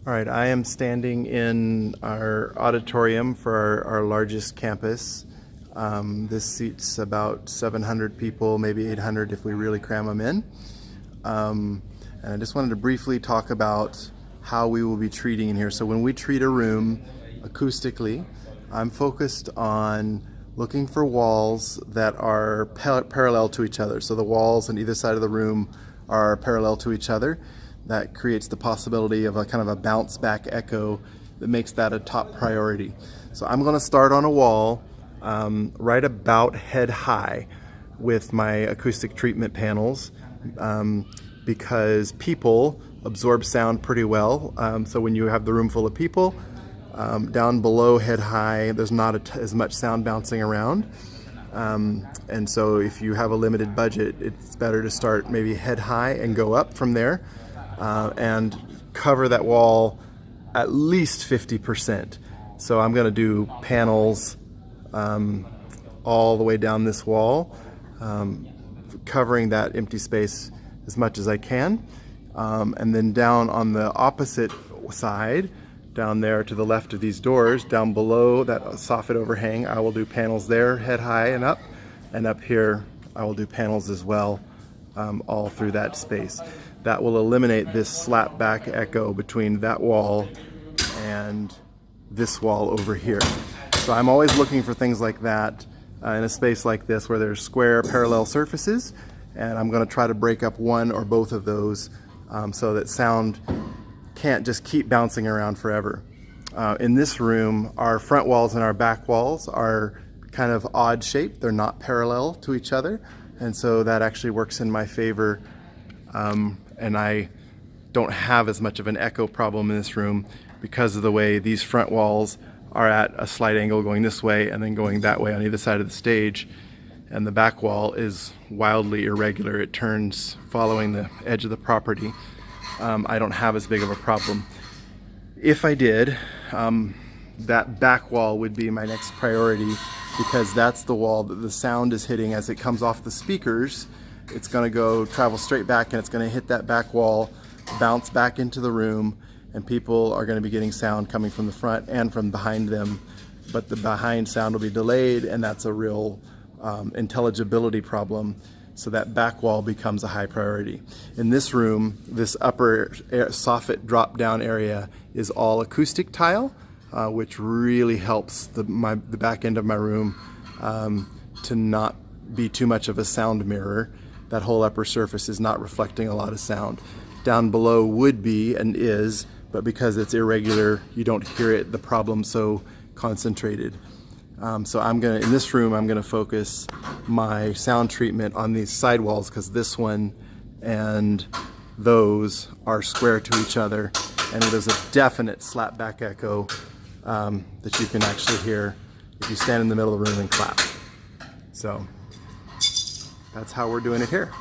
All right, I am standing in our auditorium for our largest campus. This seats about 700 people, maybe 800 if we really cram them in. And I just wanted to briefly talk about how we will be treating in here. So when we treat a room acoustically, I'm focused on looking for walls that are parallel to each other. So the walls on either side of the room are parallel to each other. That creates the possibility of a kind of a bounce back echo that makes that a top priority. So I'm going to start on a wall right about head high with my acoustic treatment panels because people absorb sound pretty well. So when you have the room full of people, down below head high, there's not as much sound bouncing around. And so if you have a limited budget, it's better to start maybe head high and go up from there. And cover that wall at least 50%. So I'm going to do panels all the way down this wall, covering that empty space as much as I can. And then down on the opposite side, down there to the left of these doors, down below that soffit overhang, I will do panels there, head high and up here I will do panels as well, all through that space. That will eliminate this slap back echo between that wall and this wall over here. So I'm always looking for things like that in a space like this where there's square parallel surfaces, and I'm going to try to break up one or both of those so that sound can't just keep bouncing around forever. In this room, our front walls and our back walls are kind of odd shaped. They're not parallel to each other, and so that actually works in my favor. And I don't have as much of an echo problem in this room because of the way these front walls are at a slight angle going this way and then going that way on either side of the stage, and the back wall is wildly irregular. It turns following the edge of the property. I don't have as big of a problem. If I did, that back wall would be my next priority because that's the wall that the sound is hitting as it comes off the speakers. It's going to travel straight back, and it's going to hit that back wall, bounce back into the room, and people are going to be getting sound coming from the front and from behind them. But the behind sound will be delayed, and that's a real intelligibility problem. So that back wall becomes a high priority. In this room, this upper soffit drop down area is all acoustic tile, which really helps the back end of my room to not be too much of a sound mirror. That whole upper surface is not reflecting a lot of sound. Down below would be and is, but because it's irregular, you don't hear it, the problem so concentrated. So in this room, I'm gonna focus my sound treatment on these side walls because this one and those are square to each other, and there's a definite slap back echo that you can actually hear if you stand in the middle of the room and clap. So that's how we're doing it here.